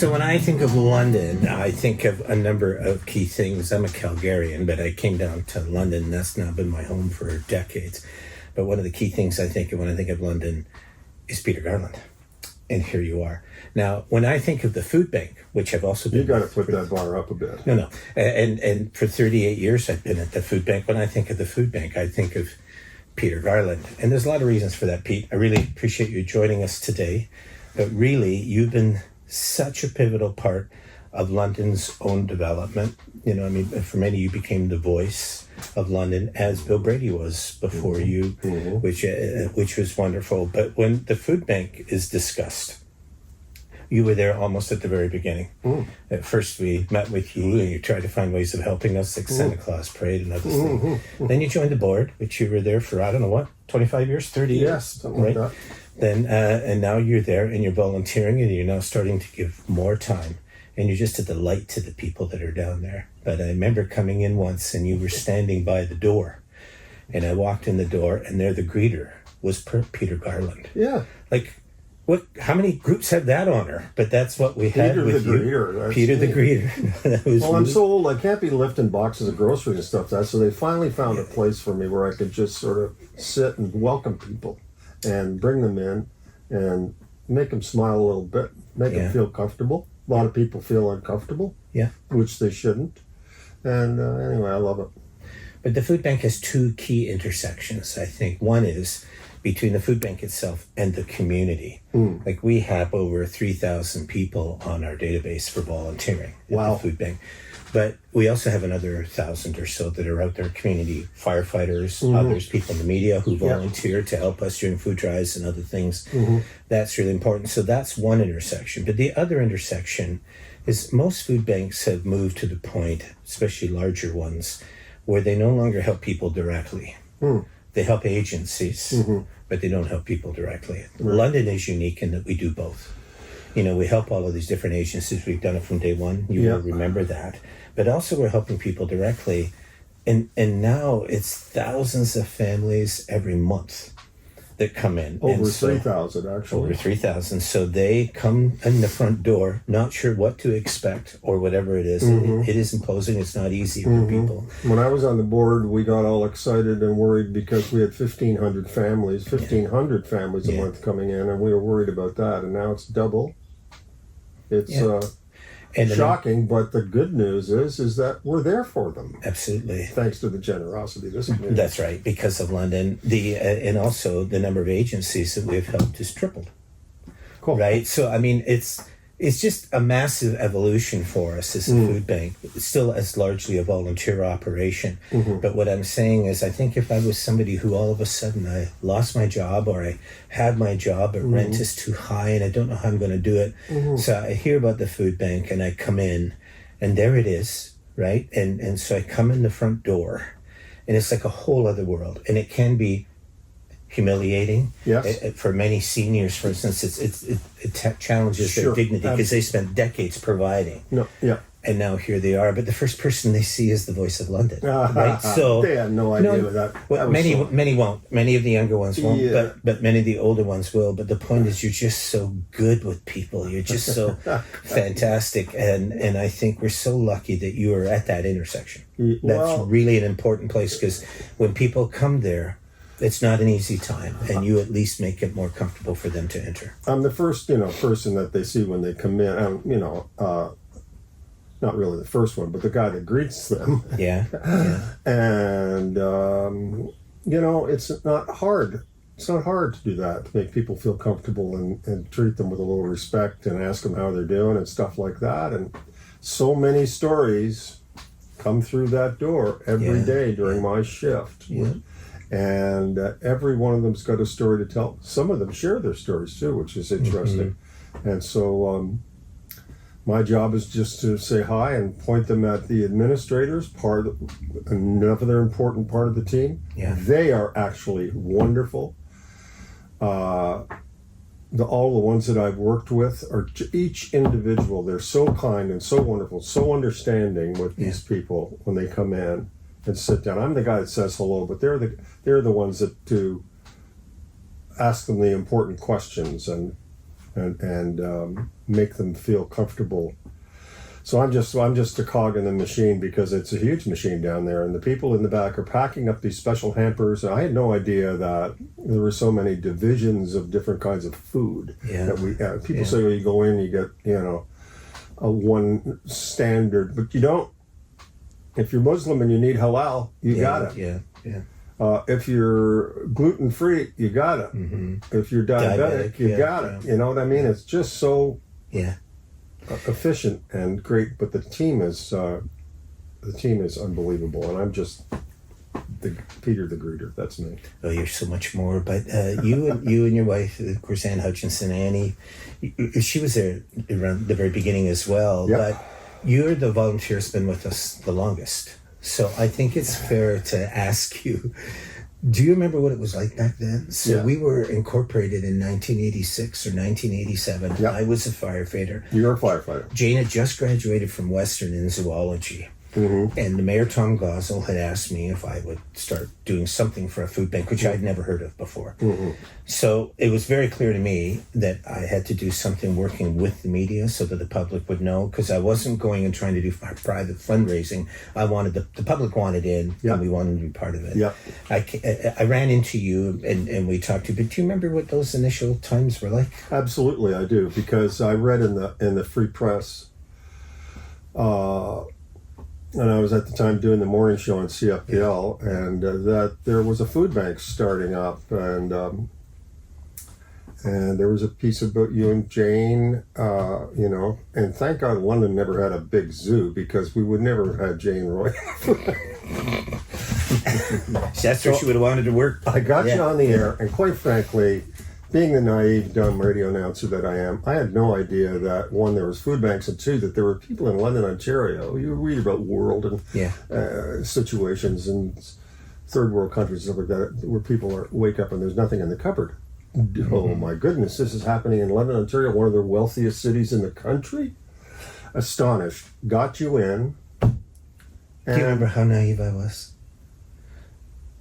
So when I think of London, I think of a number of key things. I'm a Calgarian, but I came down to London. And that's now been my home for decades. But one of the key things I think of when I think of London is Peter Garland. And here you are. Now, when I think of the food bank, which I've also been... You got to put that bar up a bit. No. And for 38 years, I've been at the food bank. When I think of the food bank, I think of Peter Garland. And there's a lot of reasons for that, Pete. I really appreciate you joining us today. But really, you've been such a pivotal part of London's own development. You know, I mean, for many, you became the voice of London, as Bill Brady was before you, which was wonderful. But when the food bank is discussed, you were there almost at the very beginning. At first, we met with you, and you tried to find ways of helping us, like Santa Claus Parade and other things. Then you joined the board, which you were there for, I don't know what, 25 years, 30 years? Yes, something like that. Then, and now you're there, and you're volunteering, and you're now starting to give more time. And you're just a delight to the people that are down there. But I remember coming in once, and you were standing by the door. And I walked in the door, and there the greeter was Peter Garland. Yeah. Like, what? How many groups have that honor? But that's what we had with you. Greeter, Peter the greeter. That was I'm so old, I can't be lifting boxes of groceries and stuff. So they finally found a place for me where I could just sort of sit and welcome people and bring them in and make them smile a little bit, make them feel comfortable. A lot of people feel uncomfortable, which they shouldn't. And anyway, I love it. But the food bank has two key intersections, I think. One is between the food bank itself and the community. Like, we have over 3,000 people on our database for volunteering at the food bank. But we also have another 1,000 or so that are out there, community firefighters, others, people in the media who volunteer to help us during food drives and other things. That's really important. So that's one intersection. But the other intersection is most food banks have moved to the point, especially larger ones, where they no longer help people directly. They help agencies, but they don't help people directly. London is unique in that we do both. You know, we help all of these different agencies. We've done it from day one. You will remember that. But also we're helping people directly. And now it's thousands of families every month that come in. Over 3,000, actually. Over 3,000. So they come in the front door, not sure what to expect or whatever it is. It is imposing. It's not easy for people. When I was on the board, we got all excited and worried because we had 1,500 families a month coming in, and we were worried about that. And now it's double. It's shocking, but the good news is that we're there for them. Absolutely. Thanks to the generosity of this community. That's right, because of London. And also the number of agencies that we've helped has tripled. Cool. Right? So, I mean, it's just a massive evolution for us as a food bank. It's still as largely a volunteer operation. But what I'm saying is, I think if I was somebody who all of a sudden I lost my job, or I had my job but rent is too high and I don't know how I'm going to do it. So I hear about the food bank and I come in and there it is, right? And so I come in the front door and it's like a whole other world. And it can be humiliating. For many seniors, for instance, it challenges their dignity because they spent decades providing. And now here they are, but the first person they see is the voice of London, right? So they had no idea that. Well, many won't. Many of the younger ones won't, but many of the older ones will. But the point is, you're just so good with people. You're just so fantastic, and I think we're so lucky that you are at that intersection. That's really an important place, because when people come there, it's not an easy time, and you at least make it more comfortable for them to enter. I'm the first, person that they see when they come in. Not really the first one, but the guy that greets them. And it's not hard. It's not hard to do that, to make people feel comfortable and treat them with a little respect and ask them how they're doing and stuff like that. And so many stories come through that door every day during my shift. And every one of them's got a story to tell. Some of them share their stories too, which is interesting. And so my job is just to say hi and point them at the administrators, another important part of the team. They are actually wonderful. All the ones that I've worked with are each individual. They're so kind and so wonderful, so understanding with these people when they come in and sit down. I'm the guy that says hello, but they're the ones that do ask them the important questions and and make them feel comfortable. So I'm just a cog in the machine, because it's a huge machine down there, and the people in the back are packing up these special hampers. I had no idea that there were so many divisions of different kinds of food that we people say, well, you go in, you get a one standard, but you don't. If you're Muslim and you need halal, you got it. If you're gluten free, you got it. If you're diabetic, you got it. You know what I mean? It's just so efficient and great. But the team is unbelievable, and I'm just Peter the greeter. That's me. Oh, you're so much more. But you and your wife, of course, Ann Hutchinson, Annie, she was there around the very beginning as well. Yep. But you're the volunteer who's been with us the longest. So I think it's fair to ask you, do you remember what it was like back then? So we were incorporated in 1986 or 1987. Yep. I was a firefighter. You're a firefighter. Jane had just graduated from Western in zoology. And the Mayor, Tom Gosel, had asked me if I would start doing something for a food bank, which I'd never heard of before. So it was very clear to me that I had to do something working with the media so that the public would know, because I wasn't going and trying to do private fundraising. I wanted the public wanted in, and we wanted to be part of it. I ran into you and we talked to you, but do you remember what those initial times were like? Absolutely, I do, because I read in the Free Press, and I was at the time doing the morning show on CFPL, and that there was a food bank starting up, and there was a piece about you and Jane, and thank God London never had a big zoo, because we would never have had Jane Roy. That's where she would have wanted to work. I got you on the air, and quite frankly, being the naive, dumb radio announcer that I am, I had no idea that, one, there was food banks, and two, that there were people in London, Ontario. You read about world and situations in third world countries and stuff like that, where people wake up and there's nothing in the cupboard. Oh my goodness, this is happening in London, Ontario, one of the wealthiest cities in the country? Astonished. Got you in. Do you remember how naive I was?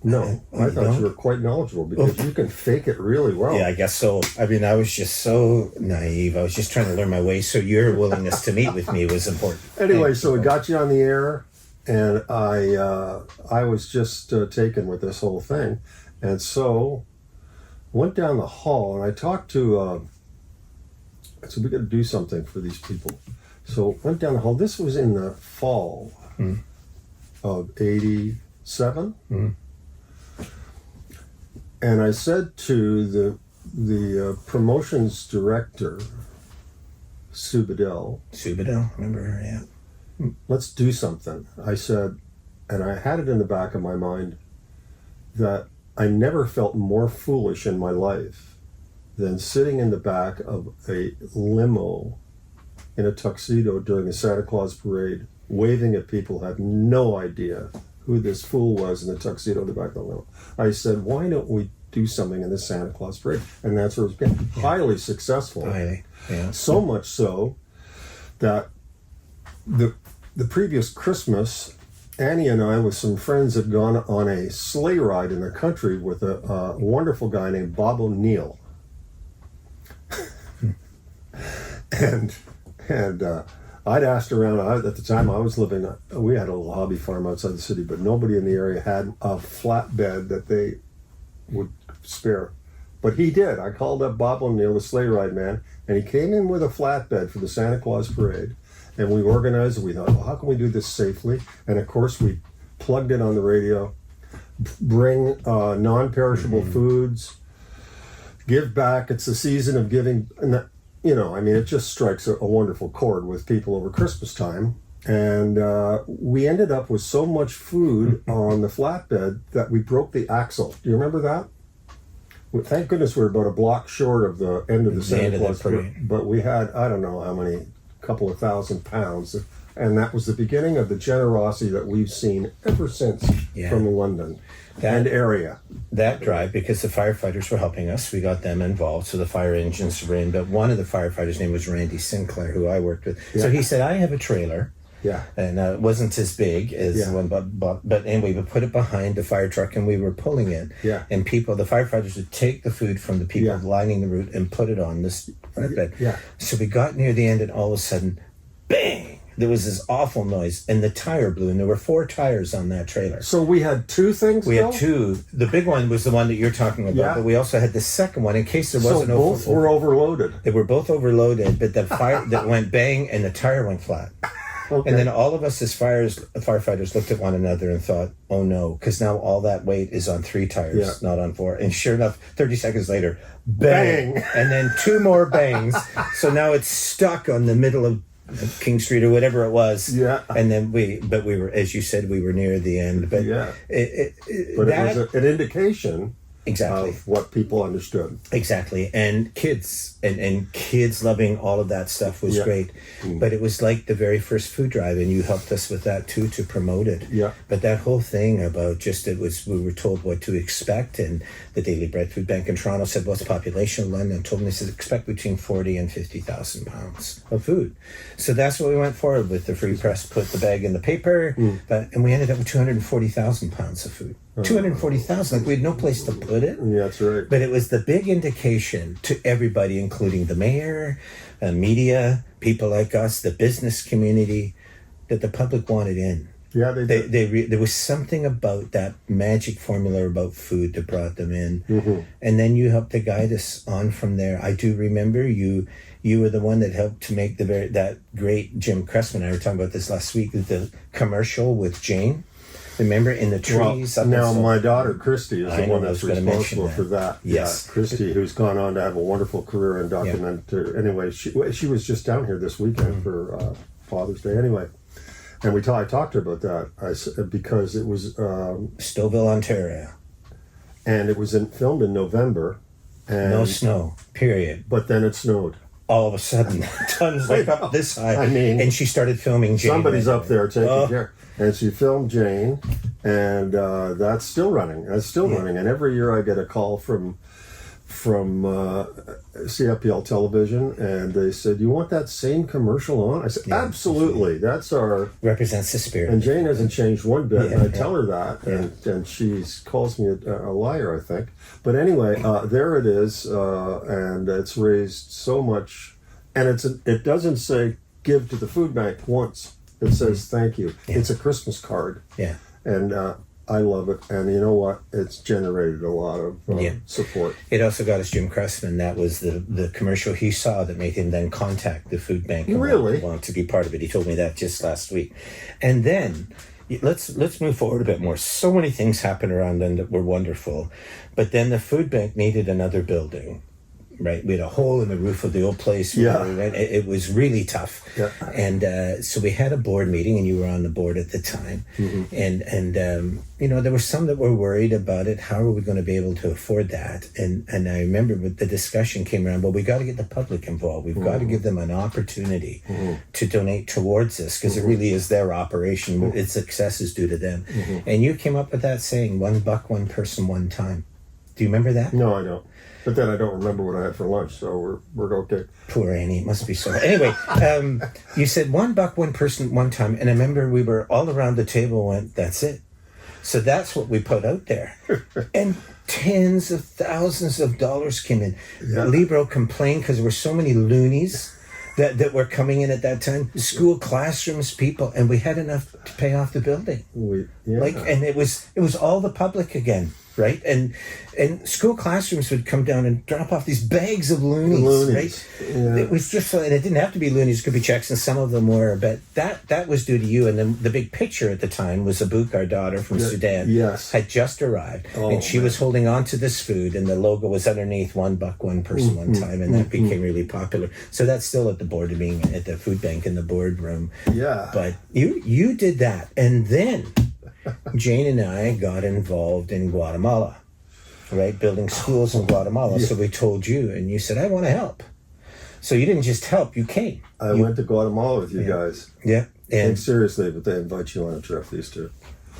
No, I thought you were quite knowledgeable, because you can fake it really well. Yeah, I guess so. I mean, I was just so naive. I was just trying to learn my way. So your willingness to meet with me was important. Anyway, so we got you on the air, and I was just taken with this whole thing, and so went down the hall and I talked to. I said, we got to do something for these people. So went down the hall. This was in the fall of '87. And I said to the promotions director, Sue Bedell, remember her, let's do something. I said, and I had it in the back of my mind, that I never felt more foolish in my life than sitting in the back of a limo in a tuxedo during the Santa Claus parade, waving at people who had no idea who this fool was in the tuxedo in the back of the limo. I said, why don't we do something in the Santa Claus parade? And that's where it's been highly successful. So much so that the previous Christmas, Annie and I with some friends had gone on a sleigh ride in the country with a wonderful guy named Bob O'Neill. and I'd asked around. At the time I was living, we had a little hobby farm outside the city, but nobody in the area had a flatbed that they would spare. But he did. I called up Bob O'Neill, the sleigh ride man, and he came in with a flatbed for the Santa Claus parade. And we organized, and we thought, well, how can we do this safely? And of course, we plugged it on the radio, bring non-perishable foods, give back. It's the season of giving. And that, it just strikes a wonderful chord with people over Christmas time. And we ended up with so much food on the flatbed that we broke the axle. Do you remember that? Well, thank goodness we're about a block short of the end of the Santa Claus parade. But we had, I don't know how many, couple of 1,000 pounds. And that was the beginning of the generosity that we've seen ever since from London and area. That drive, because the firefighters were helping us, we got them involved, so the fire engines were in. But one of the firefighters' name was Randy Sinclair, who I worked with. So he said, I have a trailer. Yeah. And it wasn't as big as the one, but anyway, we put it behind the fire truck and we were pulling it. Yeah. And the firefighters would take the food from the people lining the route and put it on this flatbed. Yeah. So we got near the end and all of a sudden, bang! There was this awful noise and the tire blew, and there were 4 tires on that trailer. So we had 2 things. We had 2. The big one was the one that you're talking about, but we also had the second one in case there wasn't. So both were overloaded. They were both overloaded, but the fire that went bang and the tire went flat. Okay. And then all of us as firefighters looked at one another and thought, "Oh no!" Because now all that weight is on 3 tires, not on 4. And sure enough, 30 seconds later, bang! And then 2 more bangs. So now it's stuck on the middle of King Street or whatever it was. Yeah. And then we were, as you said, we were near the end. But it was an indication of what people understood. Exactly. And kids and kids loving all of that stuff was great. But it was like the very first food drive, and you helped us with that too, to promote it. Yeah. But that whole thing about we were told what to expect, and the Daily Bread Food Bank in Toronto said, what's the population of London? And told me, they said, expect between 40 and 50,000 pounds of food. So that's what we went forward with. The Free Press put the bag in the paper, and we ended up with 240,000 pounds of food. 240,000, like we had no place to put it. Yeah, that's right. But it was the big indication to everybody, including the mayor, media, people like us, the business community, that the public wanted in. Yeah, they did. There was something about that magic formula about food that brought them in. And then you helped to guide us on from there. I do remember you were the one that helped to make that great Jim Cressman, and I were talking about this last week, the commercial with Jane. Remember, in the trees? Well, now my daughter Christy is the one that's responsible for that. Yes. Yeah, Christy, who's gone on to have a wonderful career in documentary. Anyway, she was just down here this weekend for Father's Day. Anyway, and I talked to her about that because it was Stouffville, Ontario, and it was filmed in November. And, no snow. Period. But then it snowed. All of a sudden, tons like up this high. I mean, and she started filming Jane. Somebody's up there taking care. And she filmed Jane, and that's still running. Running. And every year I get a call from CFPL Television, and they said, "You want that same commercial on?" I said, "Absolutely. That's our represents the spirit." And Jane hasn't changed one bit. And I tell her that, and she calls me a liar, I think. But anyway, there it is, and it's raised so much. And it doesn't say give to the food bank once. It says thank you. Yeah. It's a Christmas card. Yeah. And I love it. And you know what? It's generated a lot of support. It also got us Jim Cressman. That was the commercial he saw that made him then contact the food bank. Really? Want to be part of it. He told me that just last week. And then let's move forward a bit more. So many things happened around then that were wonderful. But then the food bank needed another building. Right, we had a hole in the roof of the old place. It was really tough. Yeah. And so we had a board meeting, and you were on the board at the time. And there were some that were worried about it. How are we going to be able to afford that? And I remember the discussion came around. Well, we got to get the public involved. We've got to give them an opportunity to donate towards this, because it really is their operation. Its success is due to them. And you came up with that saying, $1, one person, one time. Do you remember that? No, I don't. But then I don't remember what I had for lunch, so we're okay. Poor Annie, it must be so. Anyway, you said $1, one person, one time, and I remember we were all around the table went, that's it. So that's what we put out there. And tens of thousands of dollars came in. Yeah. Libro complained because there were so many loonies that were coming in at that time. School classrooms, people, and we had enough to pay off the building. And it was all the public again. Right, and school classrooms would come down and drop off these bags of loonies. Right, it was just, and it didn't have to be loonies; it could be checks, and some of them were. But that was due to you. And then the big picture at the time was Abouk, our daughter from Sudan, had just arrived, and she was holding on to this food, and the logo was underneath $1, one person, one time, and that became really popular. So that's still at the board meeting at the food bank in the boardroom. Yeah, but you did that, and then Jane and I got involved in Guatemala, right? Building schools in Guatemala. So we told you, and you said, I want to help. So you didn't just help, you came. I went to Guatemala with you guys. Yeah. And seriously, but they invite you on a trip, these two.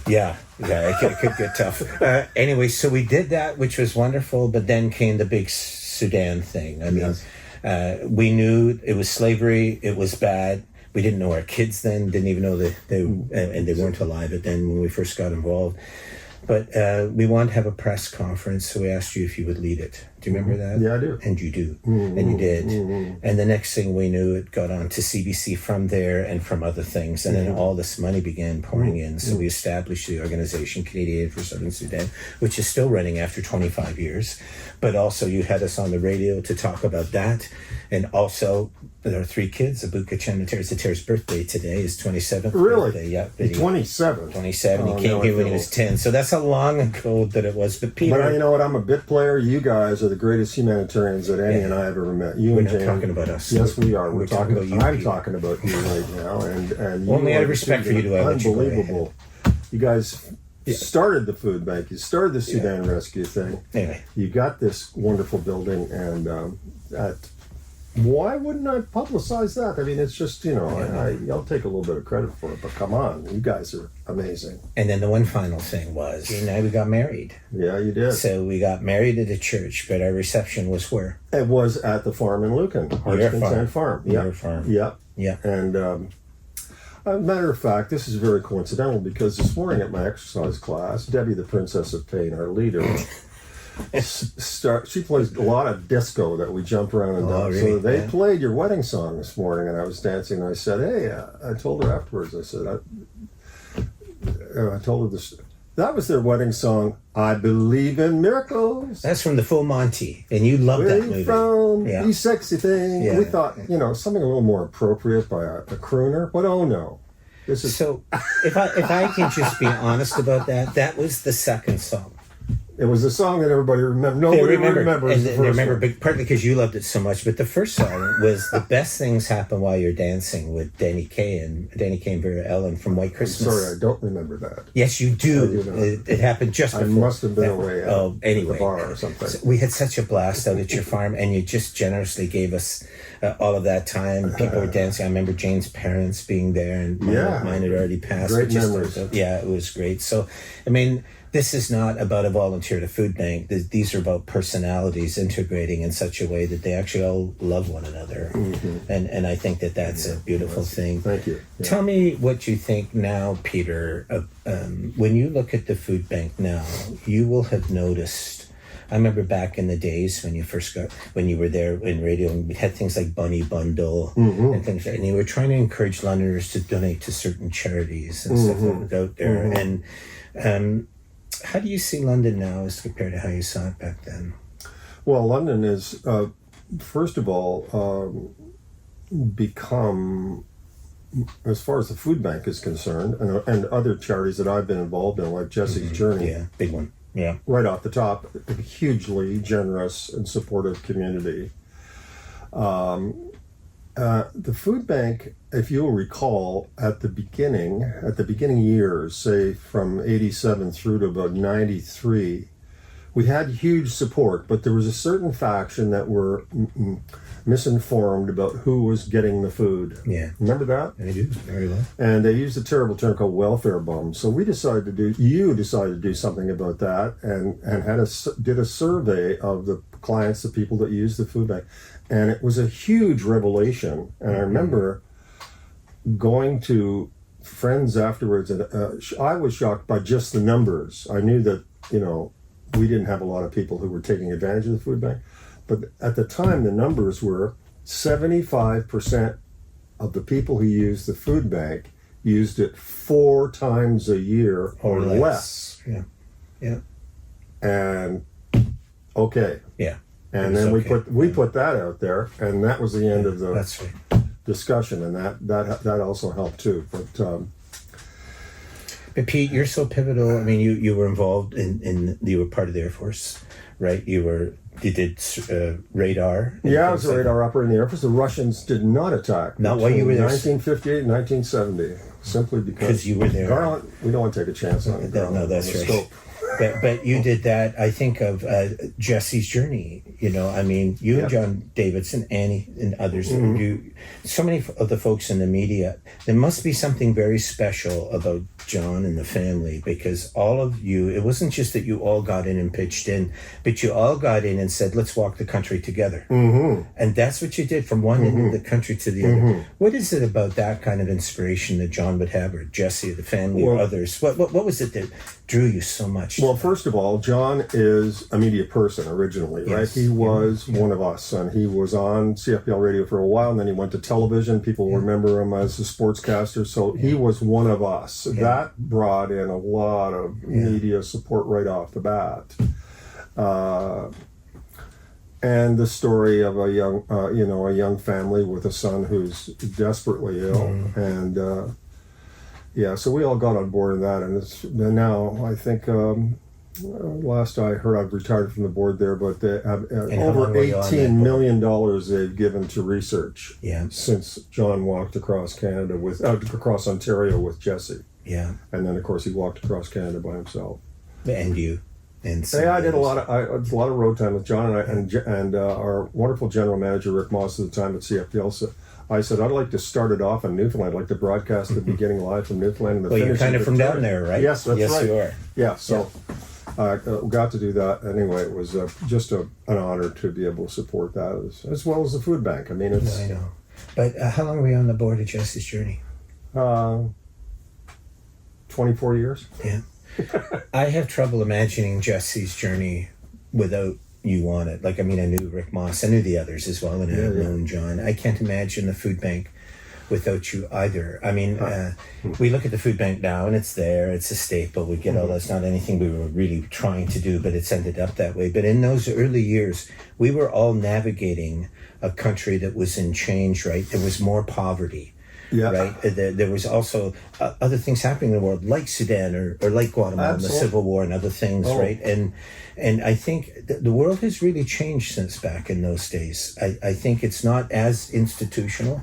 Yeah, it could get tough. Anyway, so we did that, which was wonderful, but then came the big Sudan thing. I mean, we knew it was slavery, it was bad. we didn't know our kids then, didn't even know that they weren't alive at then when we first got involved. But we wanted to have a press conference, so we asked you if you would lead it. Do you remember that? Yeah, I do. And you do. And you did. And the next thing we knew, it got on to CBC from there and from other things. And then all this money began pouring in. So we established the organization, Canadian Aid for Southern Sudan, which is still running after 25 years. But also you had us on the radio to talk about that. And also, there are 3 kids. Abuka Chanatare's birthday today is 27th Really? birthday. Yeah. 27. 27. Oh, He came no, here I when he feel was 10. So that's how long ago that it was. But Peter... But you know what? I'm a bit player. You guys are the greatest humanitarians that Annie and I have ever met. You We're and not Jane. talking about us. Yes, we are. We're talking about you, I'm Peter. talking about you right now. And you Only out of are respect for you do I let you go ahead. unbelievable. You guys started the food bank. You started the Sudan Rescue thing. Anyway. You got this wonderful building, and why wouldn't I publicize that? I mean, it's just, I'll take a little bit of credit for it, but come on, you guys are amazing. And then the one final thing was, Jane and I, we got married. Yeah, you did. So we got married at a church, but our reception was where? It was at the farm in Lucan, Heart's Content Farm. Your farm. Yep. Yeah. And a matter of fact, this is very coincidental because this morning at my exercise class, Debbie, the Princess of Pain, our leader, she plays a lot of disco that we jump around and dance. Really? So they played your wedding song this morning, and I was dancing. And I said, "Hey," I told her afterwards. I said, I told her this. That was their wedding song. I believe in miracles. That's from the Full Monty, and you loved that movie. From Yeah. You sexy thing. Yeah. We thought, something a little more appropriate by a crooner. But oh no, this is. So if I can just be honest about that, that was the second song. It was a song that everybody remembered. Nobody remembers and the they first remember, one. but partly because you loved it so much. But the first song was "The Best Things Happen While You're Dancing" with Danny Kaye and Vera Ellen from White Christmas. Sorry, I don't remember that. Yes, you do. It happened just before. I must have been away at anyway, the bar or something. So we had such a blast out at your farm, and you just generously gave us all of that time. People were dancing. I remember Jane's parents being there, and mine had already passed. Great memories. It was great. So, I mean, this is not about a volunteer at a food bank. These are about personalities integrating in such a way that they actually all love one another. And I think that that's a beautiful thing. Thank you. Yeah. Tell me what you think now, Peter. When you look at the food bank now, you will have noticed. I remember back in the days when you were there in radio, and we had things like Bunny Bundle and things like that, and you were trying to encourage Londoners to donate to certain charities and stuff that was out there. And how do you see London now as compared to how you saw it back then? Well, London is, first of all, become, as far as the food bank is concerned, and other charities that I've been involved in, like Jesse's Journey. Yeah, big one. Yeah. Right off the top, a hugely generous and supportive community. The food bank, if you'll recall, at the beginning years, say from 87 through to about 93, we had huge support, but there was a certain faction that were misinformed about who was getting the food. Yeah. Remember that? I do, very well. And they used a terrible term called welfare bums. So you decided to do something about that, and did a survey of the clients, the people that use the food bank. And it was a huge revelation. And I remember going to friends afterwards, and I was shocked by just the numbers. I knew that, we didn't have a lot of people who were taking advantage of the food bank. But at the time, the numbers were 75% of the people who used the food bank used it 4 times a year or less. Yeah. Yeah. And okay. Yeah. And then we put that out there, and that was the end of the That's right. discussion, and that also helped too. But Pete, you're so pivotal. I mean, you were involved you were part of the Air Force, right? You did radar. Yeah, I was a radar operator in the Air Force. The Russians did not attack. Not while you were there. 1958 and 1970, simply because you were there. Garland, we don't want to take a chance on Garland. No, that's right. Scope. but you did that. I think of Jesse's journey. I mean, you and John Davidson, Annie, and others. You, so many of the folks in the media. There must be something very special about John and the family, because all of you. It wasn't just that you all got in and pitched in, but you all got in and said, "Let's walk the country together." And that's what you did from one end of the country to the other. What is it about that kind of inspiration that John would have, or Jesse, or the family, or others? What was it that drew you so much? Well, first of all, John is a media person originally, right? He was one of us, and he was on CFPL radio for a while, and then he went to television. People remember him as a sportscaster, so he was one of us. That brought in a lot of media support right off the bat. And the story of a young family with a son who's desperately ill, and so we all got on board in that. And now I think last I heard, I've retired from the board there, but they have over $18 million they've given to research since John walked across Canada across Ontario with Jesse. Yeah, and then of course he walked across Canada by himself. And you. I did a lot of road time with John and our wonderful general manager Rick Moss at the time at CFPL. So I said I'd like to start it off in Newfoundland. I'd like to broadcast the beginning live from Newfoundland. And you're kind of from down there, right? Yes, that's right. Yes, you are. Yeah, so I got to do that. Anyway, it was just an honor to be able to support that as well as the food bank. I mean, it's. I know. But how long were you on the board of Jesse's Journey? 24 years. Yeah. I have trouble imagining Jesse's journey without you on it. I knew Rick Moss. I knew the others as well, and I've known John. I can't imagine the food bank without you either. I mean, we look at the food bank now, and it's there. It's a staple. We get all that's not anything we were really trying to do, but it's ended up that way. But in those early years, we were all navigating a country that was in change, right? There was more poverty. Yeah. Right. There was also other things happening in the world, like Sudan or like Guatemala, and the Civil War and other things, right? And I think the world has really changed since back in those days. I think it's not as institutional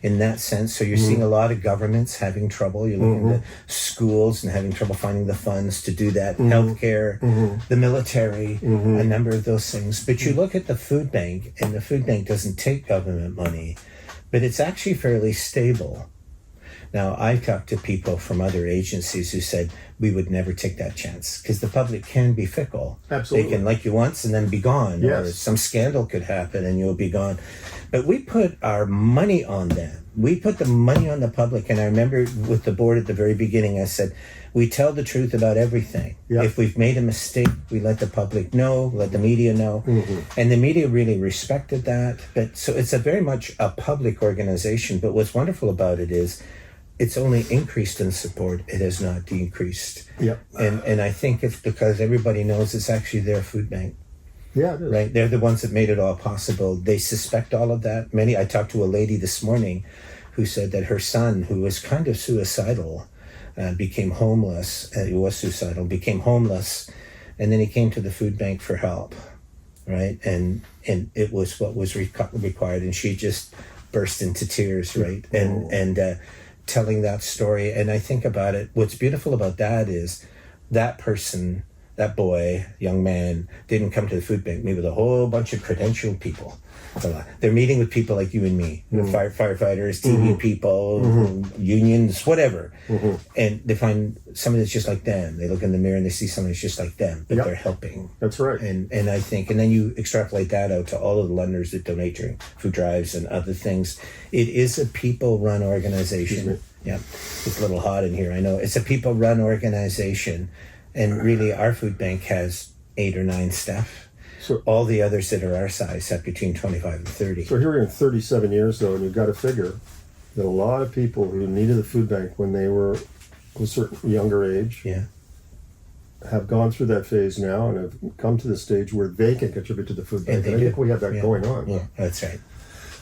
in that sense. So you're seeing a lot of governments having trouble. You're looking at schools and having trouble finding the funds to do that. Healthcare, the military, a number of those things. But you look at the food bank, and the food bank doesn't take government money, but it's actually fairly stable. Now, I've talked to people from other agencies who said we would never take that chance because the public can be fickle. Absolutely. They can like you once and then be gone. Yes. Or some scandal could happen and you'll be gone. But we put our money on them. We put the money on the public. And I remember with the board at the very beginning, I said, we tell the truth about everything. Yep. If we've made a mistake, we let the public know, let the media know. And the media really respected that. But so it's a very much a public organization. But what's wonderful about it is it's only increased in support. It has not decreased. Yep. And I think it's because everybody knows it's actually their food bank. Yeah, it is. Right? They're the ones that made it all possible. They suspect all of that. I talked to a lady this morning who said that her son, who was kind of suicidal, became homeless. He was suicidal, became homeless, and then he came to the food bank for help, right? And it was what was required, and she just burst into tears, right? And telling that story. And I think about it, what's beautiful about that is that person, that boy, young man, didn't come to the food bank, meet with a whole bunch of credentialed people. They're meeting with people like you and me, firefighters, TV people, unions, whatever. And they find somebody that's just like them. They look in the mirror and they see somebody that's just like them, but they're helping. That's right. And I think, and then you extrapolate that out to all of the Londoners that donate during food drives and other things. It is a people-run organization. Yeah, it's a little hot in here, I know. It's a people-run organization. And really, our food bank has 8 or 9 staff. So all the others that are our size have between 25 and 30. So here we're in 37 years, though, and you've got to figure that a lot of people who needed the food bank when they were a certain younger age have gone through that phase now and have come to the stage where they can contribute to the food bank. And I think we have that going on. Yeah, that's right.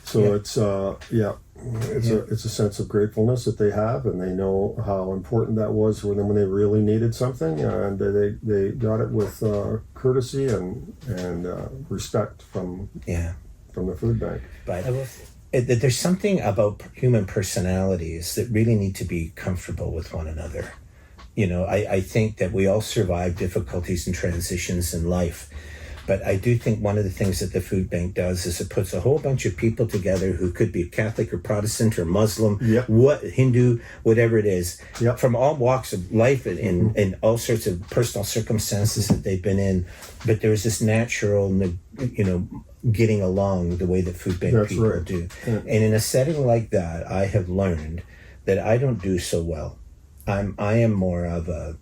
So it's a sense of gratefulness that they have, and they know how important that was for them when they really needed something, and they got it with courtesy and respect from the food bank. But there's something about human personalities that really need to be comfortable with one another. I think that we all survive difficulties and transitions in life. But I do think one of the things that the food bank does is it puts a whole bunch of people together who could be Catholic or Protestant or Muslim, Hindu, whatever it is, from all walks of life and all sorts of personal circumstances that they've been in. But there's this natural, getting along the way that food bank people do. Yeah. And in a setting like that, I have learned that I don't do so well. I am more of a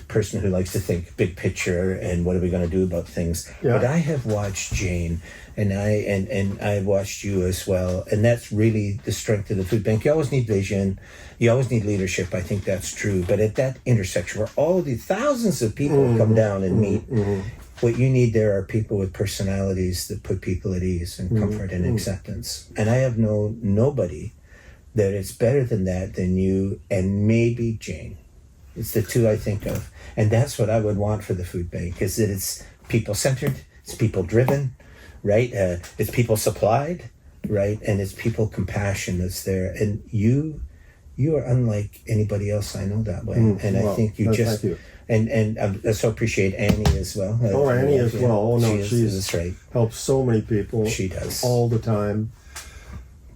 person who likes to think big picture and what are we going to do about things. But I have watched Jane, and I've watched you as well, and that's really the strength of the food bank. You always need vision, you always need leadership. I think that's true. But at that intersection where all the thousands of people come down and meet, what you need there are people with personalities that put people at ease and comfort and acceptance. And I have nobody that is better than that than you and maybe Jane. It's the two I think of. And that's what I would want for the food bank, is that it's people-centered, it's people-driven, right? It's people-supplied, right? And it's people-compassion that's there. And you are unlike anybody else I know that way. I think you just... Thank you. And I so appreciate Annie as well. Annie as well. Oh, no, she's right. Helps so many people. She does. All the time.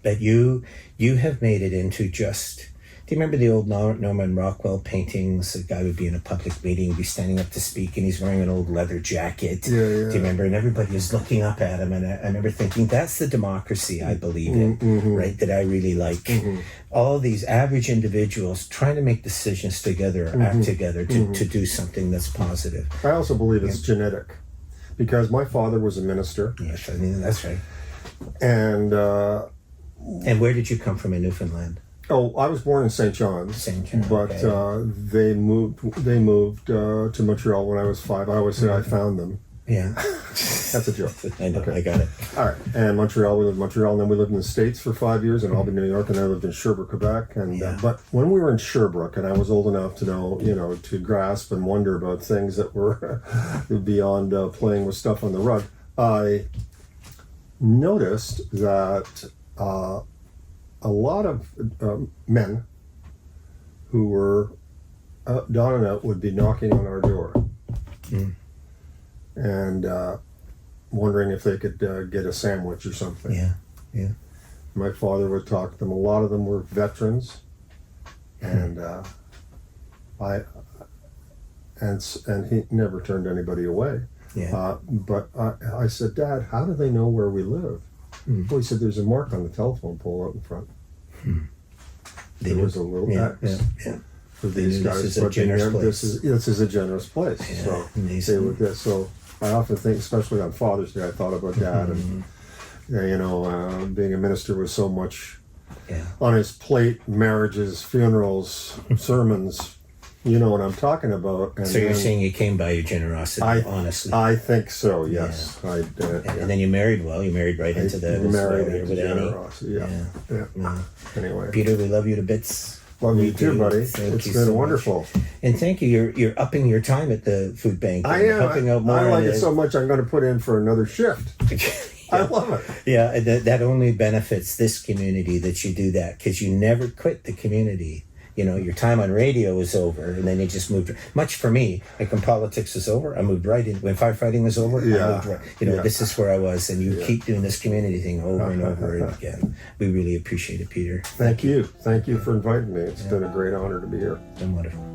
But you have made it into just... Do you remember the old Norman Rockwell paintings? The guy would be in a public meeting, be standing up to speak, and he's wearing an old leather jacket. Do you remember? And everybody was looking up at him, and I remember thinking, that's the democracy I believe in, right? That I really like. All these average individuals trying to make decisions together, or act together to do something that's positive. I also believe it's genetic, because my father was a minister. Yes, I mean, that's right. And where did you come from in Newfoundland? Oh, I was born in St. John's, but they moved to Montreal when I was 5. I always say I found them. Yeah. That's a joke. I know, I got it. All right. And Montreal, we lived in Montreal, and then we lived in the States for 5 years in Albany, New York, and then I lived in Sherbrooke, Quebec. And but when we were in Sherbrooke, and I was old enough to know, to grasp and wonder about things that were beyond playing with stuff on the rug, I noticed that a lot of men who were down and out would be knocking on our door and wondering if they could get a sandwich or something. Yeah. My father would talk to them. A lot of them were veterans, and he never turned anybody away. But I said, Dad, how do they know where we live? Well, he said, there's a mark on the telephone pole out in front. There was a little X for these guys. This is a generous place. This is a generous place. So they would this. So I often think, especially on Father's Day, I thought about Dad and being a minister was so much on his plate: marriages, funerals, sermons. You know what I'm talking about. And so you're saying you came by your generosity, honestly? I think so, yes. Yeah. And then you married well. You married right into the... Married into generosity, Anyway. Peter, we love you to bits. Love you too, buddy. It's been wonderful. And thank you. You're upping your time at the food bank. I am. Helping out more. I like it so much I'm going to put in for another shift. I love it. Yeah, that only benefits this community that you do that, because you never quit the community. Your time on radio is over, and then you just moved. Much for me, like when politics was over, I moved right in. When firefighting was over, I moved right. This is where I was, and you keep doing this community thing over and over again. We really appreciate it, Peter. Thank you. Thank you for inviting me. It's been a great honor to be here. It's been wonderful.